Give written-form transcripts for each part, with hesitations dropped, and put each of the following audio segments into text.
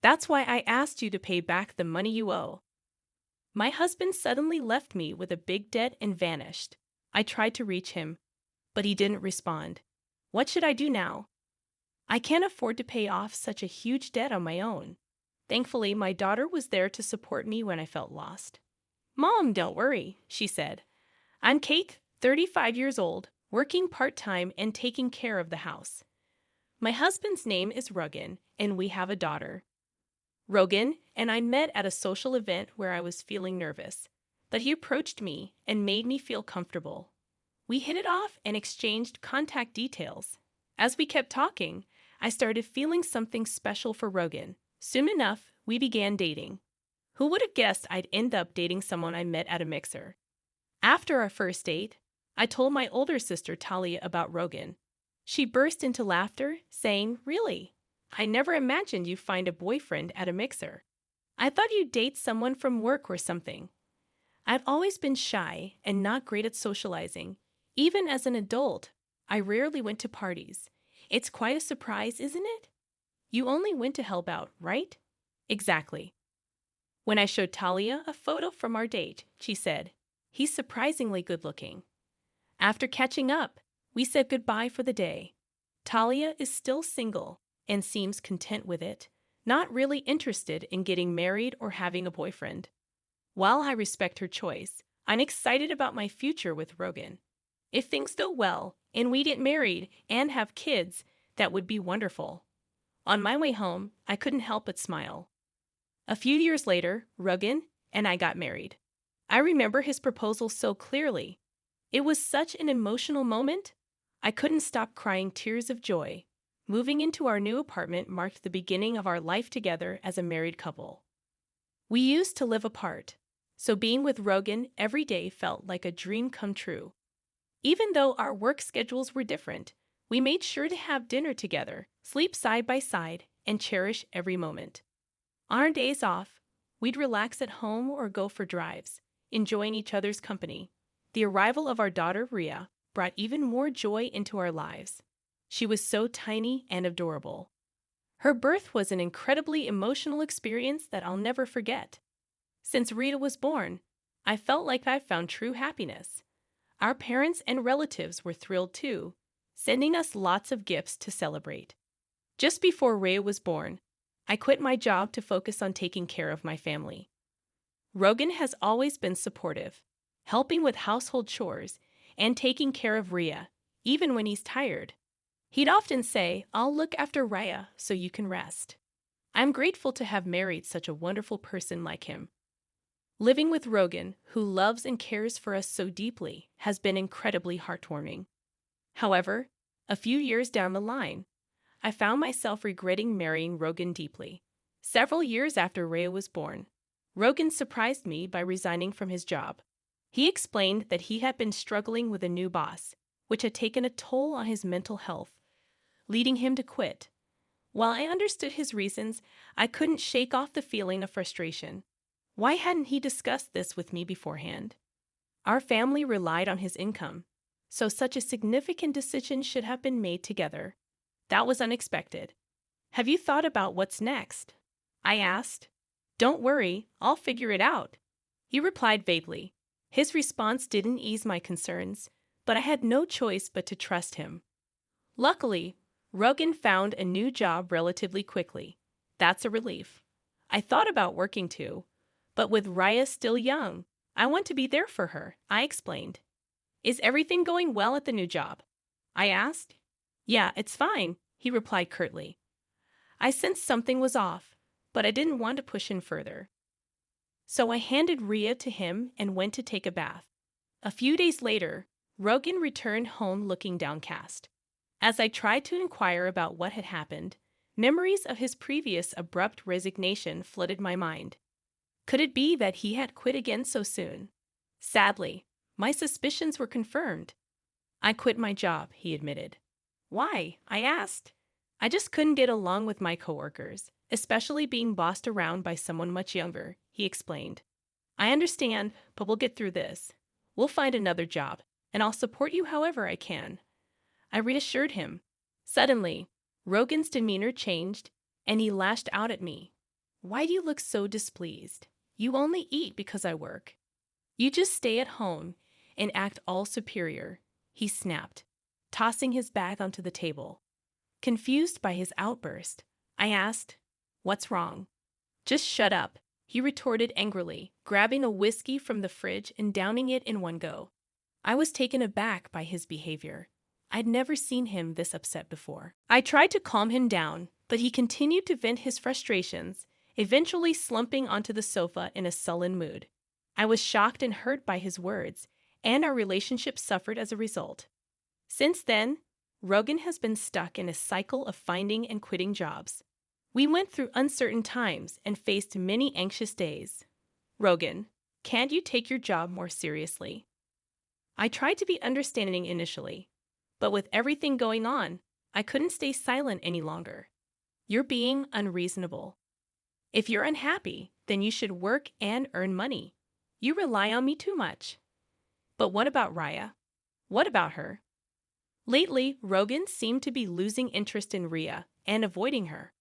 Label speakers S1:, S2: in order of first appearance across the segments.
S1: That's why I asked you to pay back the money you owe. My husband suddenly left me with a big debt and vanished. I tried to reach him, but he didn't respond. What should I do now? I can't afford to pay off such a huge debt on my own. Thankfully, my daughter was there to support me when I felt lost. Mom, don't worry, she said. I'm Kate, 35 years old, working part-time and taking care of the house. My husband's name is Ruggin, and we have a daughter. Rogan and I met at a social event where I was feeling nervous, but he approached me and made me feel comfortable. We hit it off and exchanged contact details. As we kept talking, I started feeling something special for Rogan. Soon enough, we began dating. Who would have guessed I'd end up dating someone I met at a mixer? After our first date, I told my older sister Talia about Rogan. She burst into laughter, saying, "Really? I never imagined you'd find a boyfriend at a mixer. I thought you'd date someone from work or something." I've always been shy and not great at socializing. Even as an adult, I rarely went to parties. It's quite a surprise, isn't it? You only went to help out, right? Exactly. When I showed Talia a photo from our date, she said, "He's surprisingly good looking." After catching up, we said goodbye for the day. Talia is still single and seems content with it, not really interested in getting married or having a boyfriend. While I respect her choice, I'm excited about my future with Rogan. If things go well and we get married and have kids, that would be wonderful. On my way home, I couldn't help but smile. A few years later, Rogan and I got married. I remember his proposal so clearly. It was such an emotional moment. I couldn't stop crying tears of joy. Moving into our new apartment marked the beginning of our life together as a married couple. We used to live apart, so being with Rogan every day felt like a dream come true. Even though our work schedules were different, we made sure to have dinner together, sleep side by side, and cherish every moment. On our days off, we'd relax at home or go for drives, enjoying each other's company. The arrival of our daughter, Rhea, brought even more joy into our lives. She was so tiny and adorable. Her birth was an incredibly emotional experience that I'll never forget. Since Rita was born, I felt like I found true happiness. Our parents and relatives were thrilled too, sending us lots of gifts to celebrate. Just before Rhea was born, I quit my job to focus on taking care of my family. Rogan has always been supportive, helping with household chores and taking care of Rhea, even when he's tired. He'd often say, "I'll look after Rhea so you can rest." I'm grateful to have married such a wonderful person like him. Living with Rogan, who loves and cares for us so deeply, has been incredibly heartwarming. However, a few years down the line, I found myself regretting marrying Rogan deeply. Several years after Rhea was born, Rogan surprised me by resigning from his job. He explained that he had been struggling with a new boss, which had taken a toll on his mental health, leading him to quit. While I understood his reasons, I couldn't shake off the feeling of frustration. Why hadn't he discussed this with me beforehand? Our family relied on his income, so such a significant decision should have been made together. That was unexpected. "Have you thought about what's next?" I asked. "Don't worry, I'll figure it out," he replied vaguely. His response didn't ease my concerns, but I had no choice but to trust him. Luckily, Rogan found a new job relatively quickly. That's a relief. I thought about working too, but with Raya still young, I want to be there for her, I explained. "Is everything going well at the new job?" I asked. "Yeah, it's fine," he replied curtly. I sensed something was off, but I didn't want to push him further. So I handed Rhea to him and went to take a bath. A few days later, Rogan returned home looking downcast. As I tried to inquire about what had happened, memories of his previous abrupt resignation flooded my mind. Could it be that he had quit again so soon? Sadly, my suspicions were confirmed. "I quit my job," he admitted. "Why?" I asked. "I just couldn't get along with my coworkers, especially being bossed around by someone much younger," he explained. "I understand, but we'll get through this. We'll find another job, and I'll support you however I can." I reassured him. Suddenly, Rogan's demeanor changed, and he lashed out at me. Why do you look so displeased? You only eat because I work. You just stay at home and act all superior, he snapped, tossing his bag onto the table. Confused by his outburst, I asked, "What's wrong?" "Just shut up," he retorted angrily, grabbing a whiskey from the fridge and downing it in one go. I was taken aback by his behavior. I'd never seen him this upset before. I tried to calm him down, but he continued to vent his frustrations, eventually slumping onto the sofa in a sullen mood. I was shocked and hurt by his words, and our relationship suffered as a result. Since then, Rogan has been stuck in a cycle of finding and quitting jobs. We went through uncertain times and faced many anxious days. "Rogan, can't you take your job more seriously?" I tried to be understanding initially, but with everything going on, I couldn't stay silent any longer. "You're being unreasonable. If you're unhappy, then you should work and earn money. You rely on me too much." "But what about Raya? What about her?" Lately, Rogan seemed to be losing interest in Rhea and avoiding her.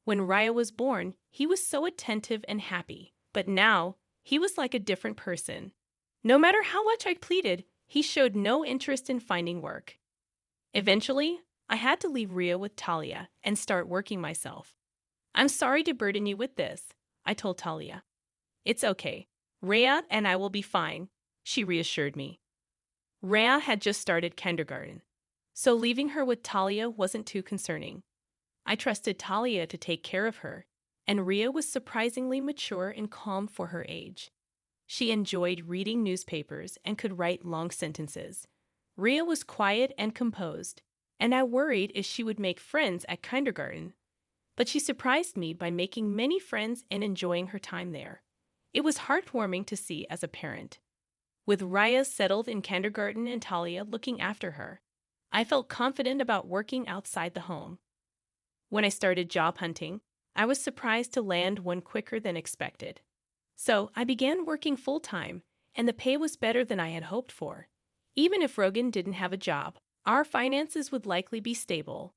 S1: When Raya was born, he was so attentive and happy, but now he was like a different person. No matter how much I pleaded, he showed no interest in finding work. Eventually, I had to leave Rhea with Talia and start working myself. "I'm sorry to burden you with this," I told Talia. "It's okay. Rhea and I will be fine," she reassured me. Rhea had just started kindergarten, so leaving her with Talia wasn't too concerning. I trusted Talia to take care of her, and Rhea was surprisingly mature and calm for her age. She enjoyed reading newspapers and could write long sentences. Rhea was quiet and composed, and I worried if she would make friends at kindergarten. But she surprised me by making many friends and enjoying her time there. It was heartwarming to see as a parent. With Raya settled in kindergarten and Talia looking after her, I felt confident about working outside the home. When I started job hunting, I was surprised to land one quicker than expected. So I began working full-time, and the pay was better than I had hoped for. Even if Rogan didn't have a job, our finances would likely be stable.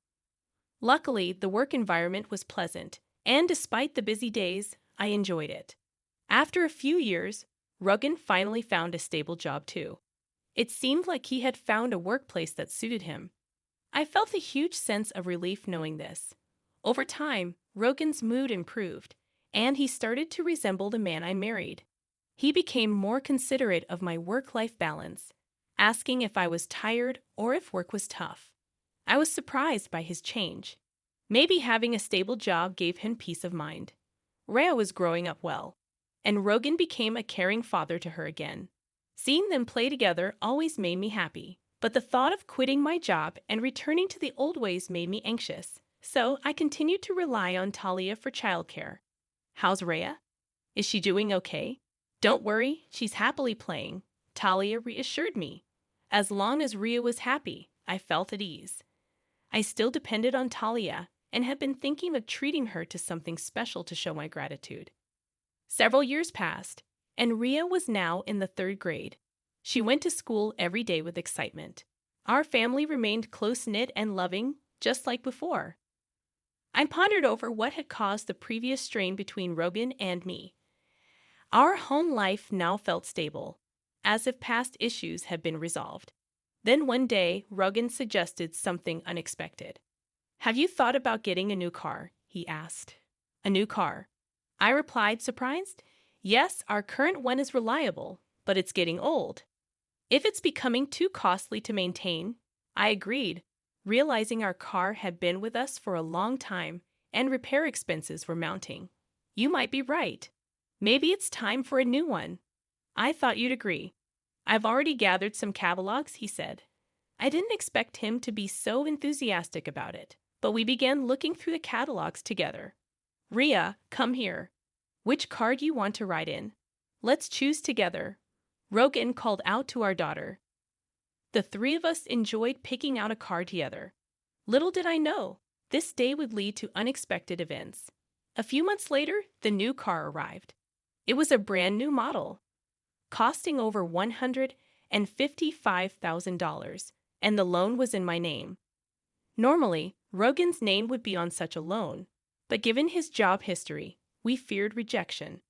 S1: Luckily, the work environment was pleasant, and despite the busy days, I enjoyed it. After a few years, Rogan finally found a stable job too. It seemed like he had found a workplace that suited him. I felt a huge sense of relief knowing this. Over time, Rogan's mood improved, and he started to resemble the man I married. He became more considerate of my work-life balance, asking if I was tired or if work was tough. I was surprised by his change. Maybe having a stable job gave him peace of mind. Rhea was growing up well, and Rogan became a caring father to her again. Seeing them play together always made me happy, but the thought of quitting my job and returning to the old ways made me anxious. So I continued to rely on Talia for childcare. "How's Rhea? Is she doing okay?" "Don't worry, she's happily playing," Talia reassured me. As long as Rhea was happy, I felt at ease. I still depended on Talia and had been thinking of treating her to something special to show my gratitude. Several years passed, and Rhea was now in the 3rd grade. She went to school every day with excitement. Our family remained close-knit and loving, just like before. I pondered over what had caused the previous strain between Rogan and me. Our home life now felt stable, as if past issues had been resolved. Then one day, Rogan suggested something unexpected. "Have you thought about getting a new car?" he asked. "A new car?" I replied, surprised. "Yes, our current one is reliable, but it's getting old. If it's becoming too costly to maintain," I agreed, realizing our car had been with us for a long time and repair expenses were mounting. "You might be right. Maybe it's time for a new one." "I thought you'd agree. I've already gathered some catalogs," he said. I didn't expect him to be so enthusiastic about it, but we began looking through the catalogs together. "Rhea, come here. Which car do you want to ride in? Let's choose together," Rogan called out to our daughter. The 3 of us enjoyed picking out a car together. Little did I know, this day would lead to unexpected events. A few months later, the new car arrived. It was a brand new model, costing over $155,000, and the loan was in my name. Normally, Rogan's name would be on such a loan, but given his job history, We feared rejection.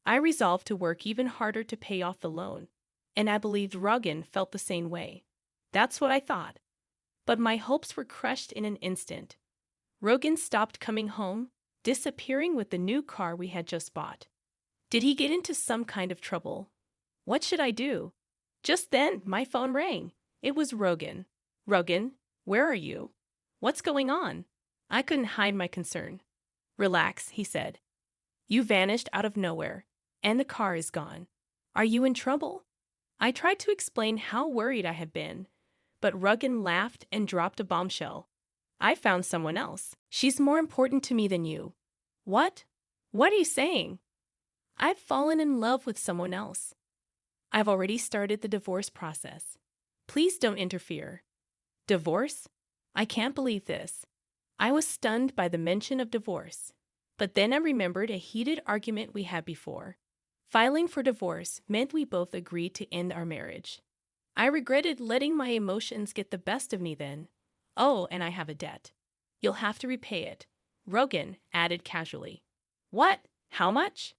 S1: I resolved to work even harder to pay off the loan, and I believed Ruggin felt the same way. That's what I thought. But my hopes were crushed in an instant. Ruggin stopped coming home, disappearing with the new car we had just bought. Did he get into some kind of trouble? What should I do? Just then, my phone rang. It was Ruggin. Ruggin, where are you? What's going on? I couldn't hide my concern. Relax, he said. You vanished out of nowhere, and the car is gone. Are you in trouble? I tried to explain how worried I had been, but Ruggin laughed and dropped a bombshell. I found someone else. She's more important to me than you. What? What are you saying? I've fallen in love with someone else. I've already started the divorce process. Please don't interfere. Divorce? I can't believe this. I was stunned by the mention of divorce. But then I remembered a heated argument we had before. Filing for divorce meant we both agreed to end our marriage. I regretted letting my emotions get the best of me then. Oh, and I have a debt. You'll have to repay it, Ruggin added casually. What? How much?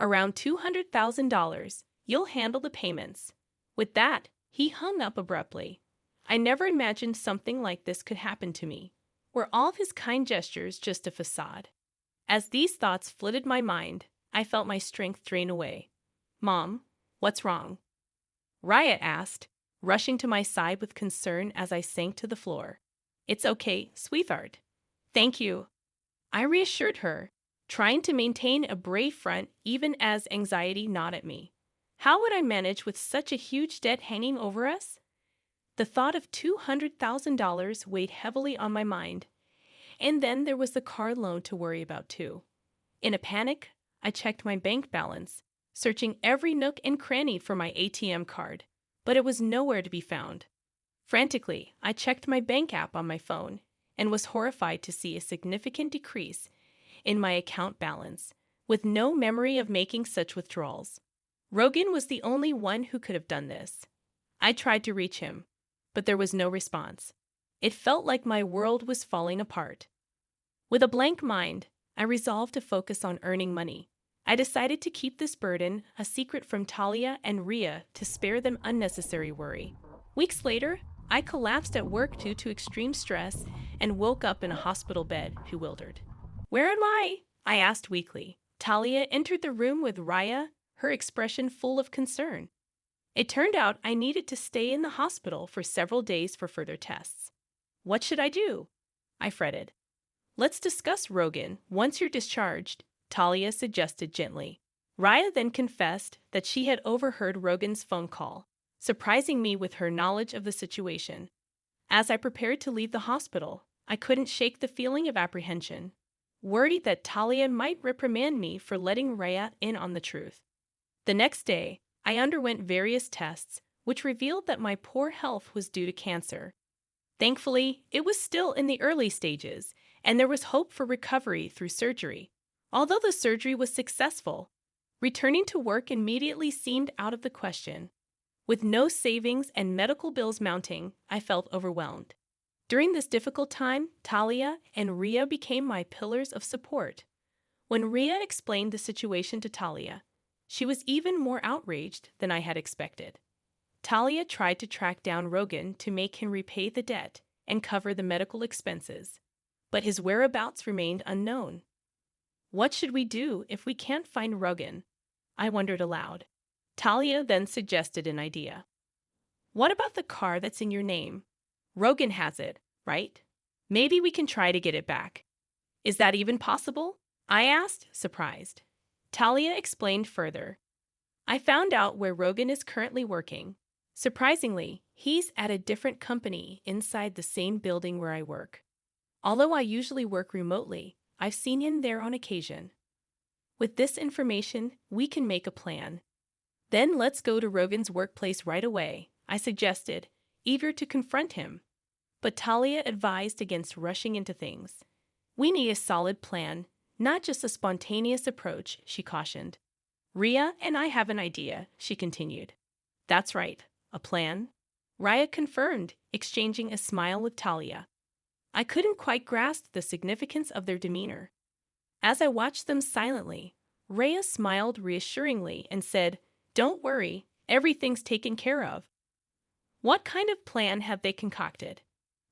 S1: Around $200,000. You'll handle the payments. With that, he hung up abruptly. I never imagined something like this could happen to me. Were all of his kind gestures just a facade? As these thoughts flooded my mind, I felt my strength drain away. Mom, what's wrong? Raya asked, rushing to my side with concern as I sank to the floor. It's okay, sweetheart. Thank you. I reassured her, trying to maintain a brave front even as anxiety gnawed at me. How would I manage with such a huge debt hanging over us? The thought of $200,000 weighed heavily on my mind. And then there was the car loan to worry about too. In a panic, I checked my bank balance, searching every nook and cranny for my ATM card, but it was nowhere to be found. Frantically, I checked my bank app on my phone and was horrified to see a significant decrease in my account balance, with no memory of making such withdrawals. Ruggin was the only one who could have done this. I tried to reach him, but there was no response. It felt like my world was falling apart. With a blank mind, I resolved to focus on earning money. I decided to keep this burden a secret from Talia and Ria to spare them unnecessary worry. Weeks later, I collapsed at work due to extreme stress and woke up in a hospital bed, bewildered. Where am I? I asked weakly. Talia entered the room with Raya, her expression full of concern. It turned out I needed to stay in the hospital for several days for further tests. What should I do? I fretted. Let's discuss Ruggin once you're discharged, Talia suggested gently. Raya then confessed that she had overheard Ruggin's phone call, surprising me with her knowledge of the situation. As I prepared to leave the hospital, I couldn't shake the feeling of apprehension, worried that Talia might reprimand me for letting Raya in on the truth. The next day, I underwent various tests, which revealed that my poor health was due to cancer. Thankfully, it was still in the early stages, and there was hope for recovery through surgery. Although the surgery was successful, returning to work immediately seemed out of the question. With no savings and medical bills mounting, I felt overwhelmed. During this difficult time, Talia and Ria became my pillars of support. When Ria explained the situation to Talia, she was even more outraged than I had expected. Talia tried to track down Ruggin to make him repay the debt and cover the medical expenses, but his whereabouts remained unknown. What should we do if we can't find Ruggin? I wondered aloud. Talia then suggested an idea. What about the car that's in your name? Ruggin has it, right? Maybe we can try to get it back. Is that even possible? I asked, surprised. Talia explained further. I found out where Ruggin is currently working. Surprisingly, he's at a different company inside the same building where I work. Although I usually work remotely, I've seen him there on occasion. With this information, we can make a plan. Then let's go to Ruggin's workplace right away, I suggested, eager to confront him. But Talia advised against rushing into things. We need a solid plan, not just a spontaneous approach, she cautioned. Ria and I have an idea, she continued. That's right, a plan? Raya confirmed, exchanging a smile with Talia. I couldn't quite grasp the significance of their demeanor. As I watched them silently, Rhea smiled reassuringly and said, "Don't worry, everything's taken care of." What kind of plan have they concocted?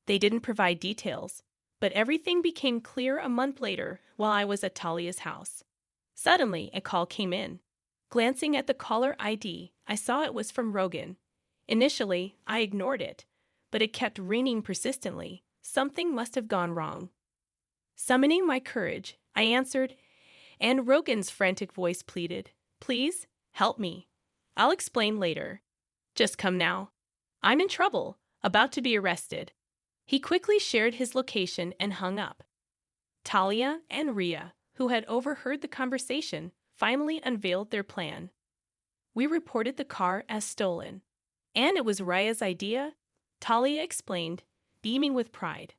S1: They didn't provide details, but everything became clear a month later while I was at Talia's house. Suddenly, a call came in. Glancing at the caller ID, I saw it was from Rogan. Initially, I ignored it, but it kept ringing persistently. Something must have gone wrong. Summoning my courage, I answered, and Rogan's frantic voice pleaded, "Please, help me. I'll explain later. Just come now. I'm in trouble, about to be arrested." He quickly shared his location and hung up. Talia and Rhea, who had overheard the conversation, finally unveiled their plan. We reported the car as stolen. "And it was Rhea's idea?" Talia explained, beaming with pride.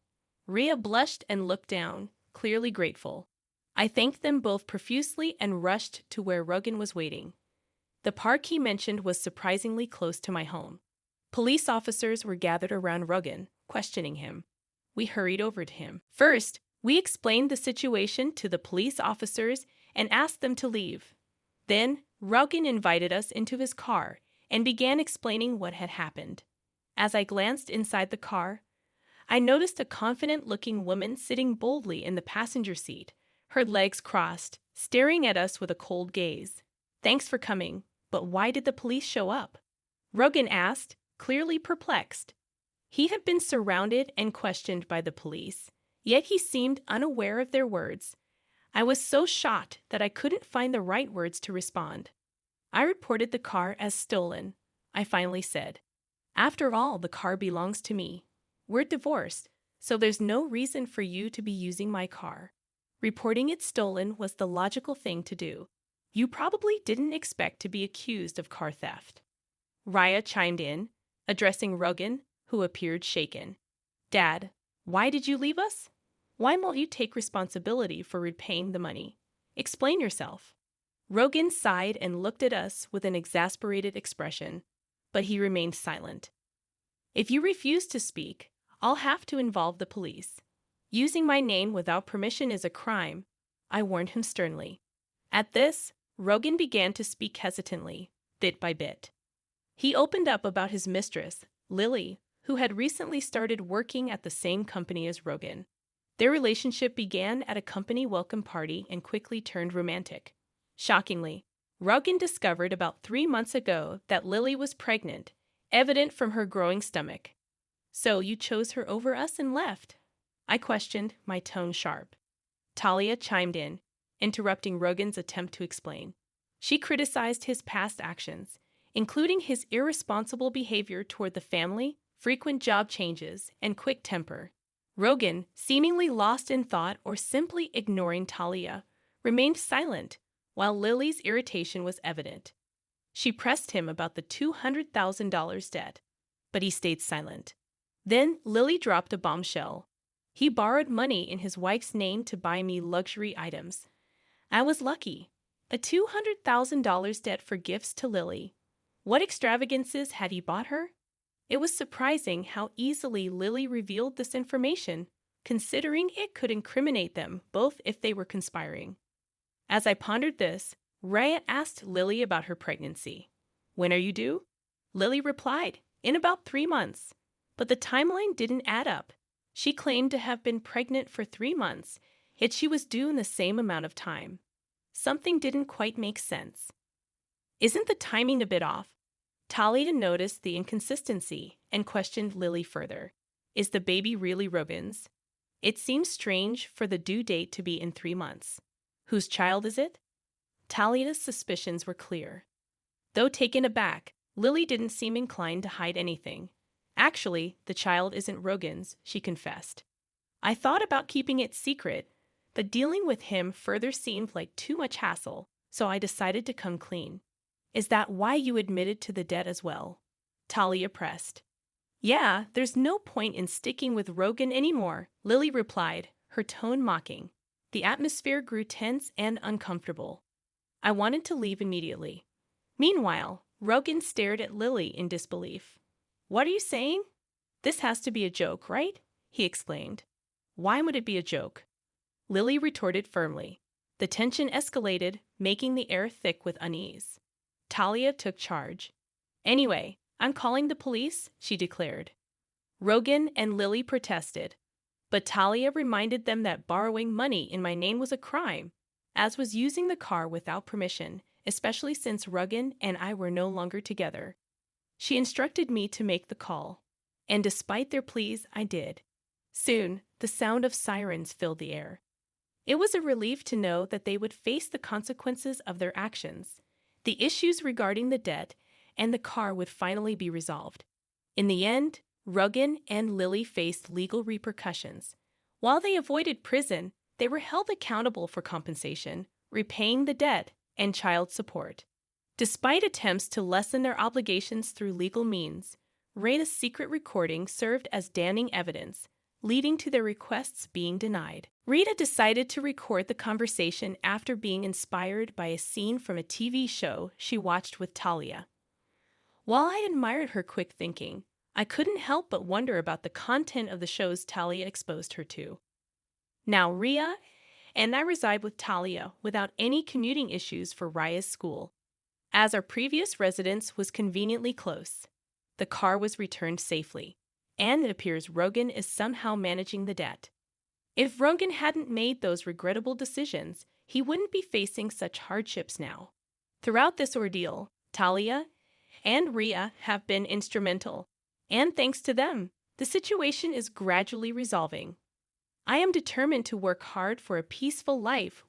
S1: Rhea blushed and looked down, clearly grateful. I thanked them both profusely and rushed to where Rogan was waiting. The park he mentioned was surprisingly close to my home. Police officers were gathered around Rogan, questioning him. We hurried over to him. First, we explained the situation to the police officers and asked them to leave. Then, Rogan invited us into his car and began explaining what had happened. As I glanced inside the car, I noticed a confident-looking woman sitting boldly in the passenger seat, her legs crossed, staring at us with a cold gaze. "Thanks for coming, but why did the police show up?" Rogan asked, clearly perplexed. He had been surrounded and questioned by the police, yet he seemed unaware of their words. I was so shocked that I couldn't find the right words to respond. "I reported the car as stolen," I finally said. "After all, the car belongs to me. We're divorced, so there's no reason for you to be using my car. Reporting it stolen was the logical thing to do. You probably didn't expect to be accused of car theft." Rhea chimed in, addressing Rogan, who appeared shaken. "Dad, why did you leave us? Why won't you take responsibility for repaying the money? Explain yourself." Rogan sighed and looked at us with an exasperated expression, but he remained silent. "If you refuse to speak, I'll have to involve the police. Using my name without permission is a crime," I warned him sternly. At this, Rogan began to speak hesitantly, bit by bit. He opened up about his mistress, Lily, who had recently started working at the same company as Rogan. Their relationship began at a company welcome party and quickly turned romantic. Shockingly, Rogan discovered about 3 months ago that Lily was pregnant, evident from her growing stomach. "So you chose her over us and left?" I questioned, my tone sharp. Talia chimed in, interrupting Rogan's attempt to explain. She criticized his past actions, including his irresponsible behavior toward the family, frequent job changes, and quick temper. Rogan, seemingly lost in thought or simply ignoring Talia, remained silent, while Lily's irritation was evident. She pressed him about the $200,000 debt, but he stayed silent. Then Lily dropped a bombshell. He borrowed money in his wife's name to buy me luxury items. I was lucky. A $200,000 debt for gifts to Lily. What extravagances had he bought her? It was surprising how easily Lily revealed this information, considering it could incriminate them both if they were conspiring. As I pondered this, Rhea asked Lily about her pregnancy. "When are you due?" Lily replied, "In about 3 months." But the timeline didn't add up. She claimed to have been pregnant for 3 months, yet she was due in the same amount of time. Something didn't quite make sense. Isn't the timing a bit off? Talia noticed the inconsistency and questioned Lily further. Is the baby really Rogan's? It seems strange for the due date to be in 3 months. Whose child is it? Talia's suspicions were clear. Though taken aback, Lily didn't seem inclined to hide anything. Actually, the child isn't Rogan's, she confessed. I thought about keeping it secret, but dealing with him further seemed like too much hassle, so I decided to come clean. Is that why you admitted to the debt as well? Talia pressed. Yeah, there's no point in sticking with Rogan anymore, Lily replied, her tone mocking. The atmosphere grew tense and uncomfortable. I wanted to leave immediately. Meanwhile, Rogan stared at Lily in disbelief. What are you saying? This has to be a joke, right? He exclaimed. Why would it be a joke? Lily retorted firmly. The tension escalated, making the air thick with unease. Talia took charge. "Anyway, I'm calling the police," she declared. Rogan and Lily protested, but Talia reminded them that borrowing money in my name was a crime, as was using the car without permission, especially since Rogan and I were no longer together. She instructed me to make the call, and despite their pleas, I did. Soon, the sound of sirens filled the air. It was a relief to know that they would face the consequences of their actions. The issues regarding the debt and the car would finally be resolved. In the end, Rogan and Lily faced legal repercussions. While they avoided prison, they were held accountable for compensation, repaying the debt, and child support. Despite attempts to lessen their obligations through legal means, Rita's secret recording served as damning evidence, leading to their requests being denied. Rita decided to record the conversation after being inspired by a scene from a TV show she watched with Talia. While I admired her quick thinking, I couldn't help but wonder about the content of the shows Talia exposed her to. Now Ria and I reside with Talia without any commuting issues for Raya's school, as our previous residence was conveniently close. The car was returned safely, and it appears Rogan is somehow managing the debt. If Rogan hadn't made those regrettable decisions, he wouldn't be facing such hardships now. Throughout this ordeal, Talia and Ria have been instrumental, and thanks to them, the situation is gradually resolving. I am determined to work hard for a peaceful life